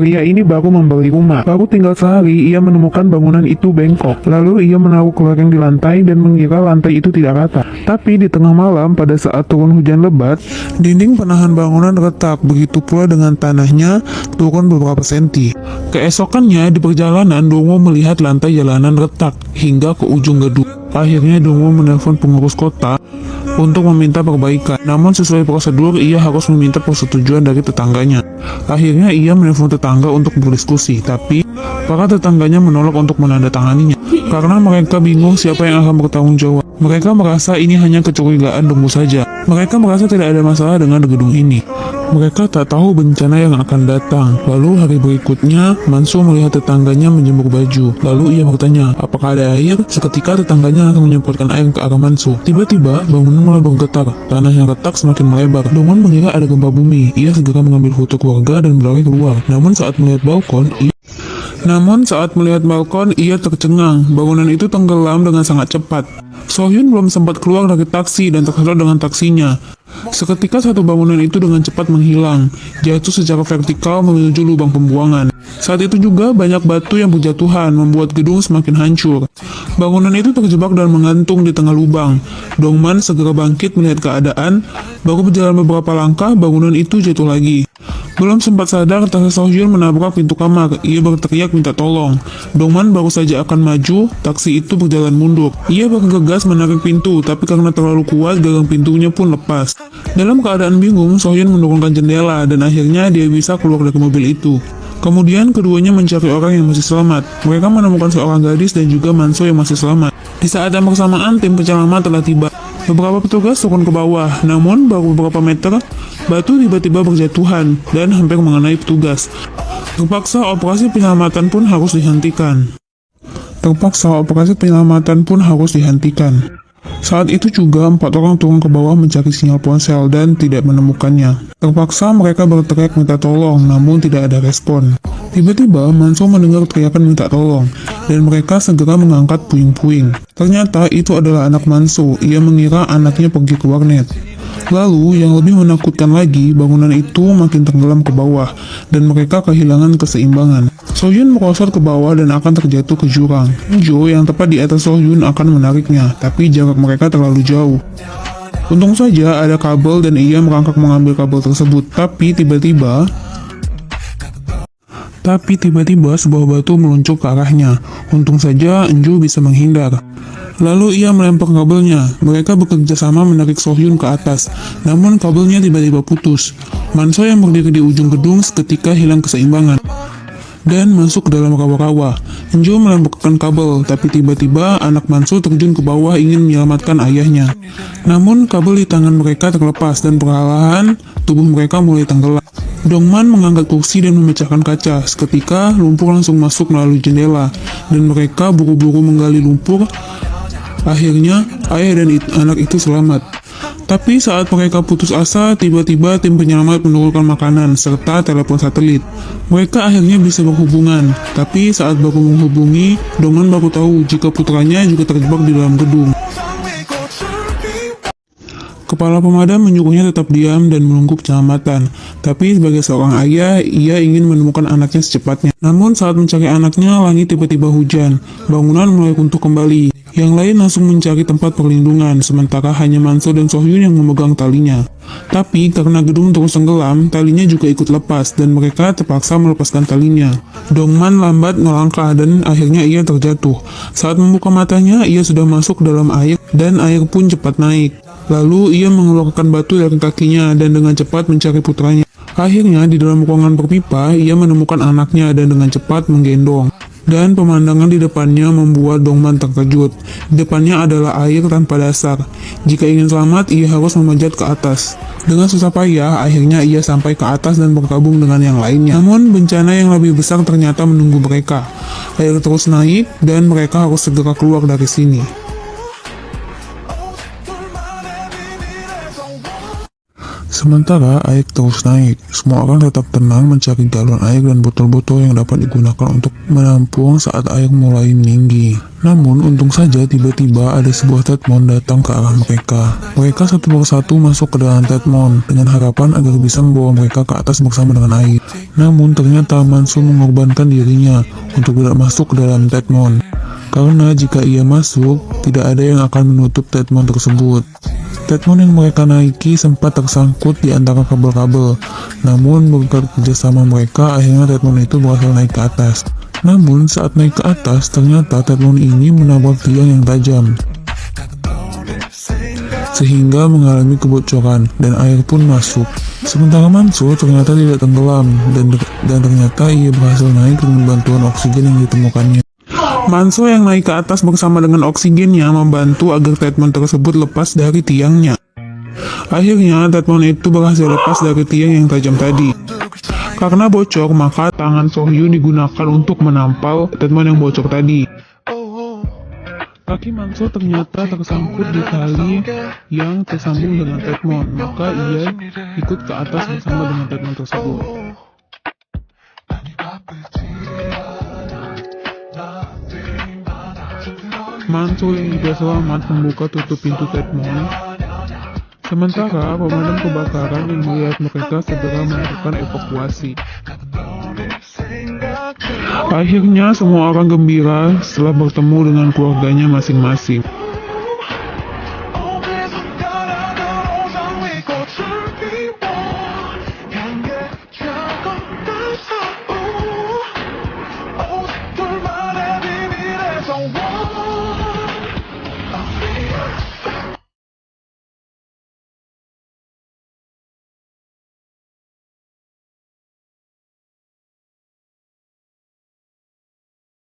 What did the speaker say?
pria ini baru membeli rumah. Baru tinggal sehari, ia menemukan bangunan itu bengkok. Lalu ia menaruh kelereng di lantai dan mengira lantai itu tidak rata. Tapi di tengah malam, pada saat turun hujan lebat, dinding penahan bangunan retak. Begitu pula dengan tanahnya turun beberapa senti. Keesokannya di perjalanan, Dongo melihat lantai jalanan retak hingga ke ujung gedung. Akhirnya Dongo menelpon pengurus kota untuk meminta perbaikan. Namun sesuai prosedur, ia harus meminta persetujuan dari tetangganya. Akhirnya ia menelpon tetangga untuk berdiskusi, tapi para tetangganya menolak untuk menandatanganinya karena mereka bingung siapa yang akan bertanggung jawab. Mereka merasa ini hanya kecurigaan Dongo saja. Mereka merasa tidak ada masalah dengan gedung ini. Mereka tak tahu bencana yang akan datang. Lalu hari berikutnya, Manso melihat tetangganya menjemur baju. Lalu ia bertanya, apakah ada air? Seketika tetangganya akan menyemprotkan air ke arah Manso. Tiba-tiba, bangunan mulai bergetar. Tanah yang retak semakin melebar. Dongon mengira ada gempa bumi. Ia segera mengambil foto keluarga dan berlari keluar. Namun saat melihat balkon, ia tercengang. Bangunan itu tenggelam dengan sangat cepat. Sohyun belum sempat keluar dari taksi dan tersedot dengan taksinya. Seketika satu bangunan itu dengan cepat menghilang, jatuh secara vertikal menuju lubang pembuangan. Saat itu juga banyak batu yang berjatuhan membuat gedung semakin hancur. Bangunan itu terjebak dan menggantung di tengah lubang. Dongman segera bangkit melihat keadaan, baru berjalan beberapa langkah bangunan itu jatuh lagi. Belum sempat sadar, taksi Sohyun menabrak pintu kamar. Ia berteriak minta tolong. Dongman baru saja akan maju, taksi itu berjalan mundur. Ia bergegas menarik pintu, tapi karena terlalu kuat, gagang pintunya pun lepas. Dalam keadaan bingung, Sohyun menurunkan jendela dan akhirnya dia bisa keluar dari mobil itu. Kemudian keduanya mencari orang yang masih selamat. Mereka menemukan seorang gadis dan juga Manso yang masih selamat. Di saat yang bersamaan, tim penyelamat telah tiba. Beberapa petugas turun ke bawah, namun baru beberapa meter, batu tiba-tiba berjatuhan dan hampir mengenai petugas. Terpaksa operasi penyelamatan pun harus dihentikan. Saat itu juga 4 orang turun ke bawah mencari sinyal ponsel dan tidak menemukannya. Terpaksa mereka berteriak minta tolong, namun tidak ada respon. Tiba-tiba Manso mendengar teriakan minta tolong, dan mereka segera mengangkat puing-puing. Ternyata itu adalah anak Manso. Ia mengira anaknya pergi ke warnet. Lalu, yang lebih menakutkan lagi, bangunan itu makin tenggelam ke bawah, dan mereka kehilangan keseimbangan. Sohyun merosot ke bawah dan akan terjatuh ke jurang. Jo yang tepat di atas Sohyun akan menariknya, tapi jarak mereka terlalu jauh. Untung saja ada kabel dan ia merangkak mengambil kabel tersebut, tapi tiba-tiba sebuah batu meluncur ke arahnya. Untung saja Jo bisa menghindar. Lalu ia melempar kabelnya. Mereka bekerja sama menarik Sohyun ke atas, namun kabelnya tiba-tiba putus. Manso yang berdiri di ujung gedung seketika hilang keseimbangan dan masuk ke dalam rawa-rawa. Jo melemparkan kabel, tapi tiba-tiba anak Manso terjun ke bawah ingin menyelamatkan ayahnya. Namun kabel di tangan mereka terlepas dan perlahan tubuh mereka mulai tenggelam. Dongman mengangkat kursi dan memecahkan kaca. Seketika lumpur langsung masuk melalui jendela dan mereka buru-buru menggali lumpur. Akhirnya ayah dan anak itu selamat. Tapi saat mereka putus asa, tiba-tiba tim penyelamat menurunkan makanan serta telepon satelit. Mereka akhirnya bisa berhubungan, tapi saat baru menghubungi, Dongman baru tahu jika putranya juga terjebak di dalam gedung. Kepala pemadam menyuruhnya tetap diam dan menunggu penyelamatan. Tapi sebagai seorang ayah, ia ingin menemukan anaknya secepatnya. Namun saat mencari anaknya, langit tiba-tiba hujan. Bangunan mulai runtuh kembali. Yang lain langsung mencari tempat perlindungan, sementara hanya Manso dan Sohyun yang memegang talinya. Tapi karena gedung terus tenggelam, talinya juga ikut lepas dan mereka terpaksa melepaskan talinya. Dongman lambat melangkah dan akhirnya ia terjatuh. Saat membuka matanya, ia sudah masuk ke dalam air dan air pun cepat naik. Lalu ia mengeluarkan batu dari kakinya dan dengan cepat mencari putranya. Akhirnya di dalam ruangan berpipa, ia menemukan anaknya dan dengan cepat menggendong. Dan pemandangan di depannya membuat Dongman terkejut. Di depannya adalah air tanpa dasar. Jika ingin selamat, ia harus memanjat ke atas. Dengan susah payah, akhirnya ia sampai ke atas dan bergabung dengan yang lainnya. Namun bencana yang lebih besar ternyata menunggu mereka. Air terus naik dan mereka harus segera keluar dari Sementara air terus naik, semua orang tetap tenang mencari galon air dan botol-botol yang dapat digunakan untuk menampung saat air mulai meninggi. Namun, untung saja tiba-tiba ada sebuah Tedmond datang ke arah mereka. Mereka satu persatu masuk ke dalam Tedmond dengan harapan agar bisa membawa mereka ke atas bersama dengan air. Namun, ternyata Manso mengorbankan dirinya untuk tidak masuk ke dalam Tedmond. Karena jika ia masuk, tidak ada yang akan menutup Tedmond tersebut. Tedmond yang mereka naiki sempat tersangkut di antara kabel-kabel. Namun, berkat kerjasama mereka, akhirnya Tedmond itu berhasil naik ke atas. Namun, saat naik ke atas, ternyata Tedmond ini menabrak tiang yang tajam, sehingga mengalami kebocoran, dan air pun masuk. Sementara Manso ternyata tidak tenggelam, dan ternyata ia berhasil naik dengan bantuan oksigen yang ditemukannya. Manso yang naik ke atas bersama dengan oksigennya membantu agar Tedmond tersebut lepas dari tiangnya. Akhirnya Tedmond itu berhasil lepas dari tiang yang tajam tadi. Karena bocor, maka tangan Sohyun digunakan untuk menampal Tedmond yang bocor tadi. Kaki Manso ternyata tersangkut di tali yang tersambung dengan Tedmond, maka ia ikut ke atas bersama dengan Tedmond tersebut. Manso yang juga selamat membuka tutup pintu Tedmond. Sementara pemadam kebakaran yang melihat mereka segera melakukan evakuasi. Akhirnya semua orang gembira setelah bertemu dengan keluarganya masing-masing.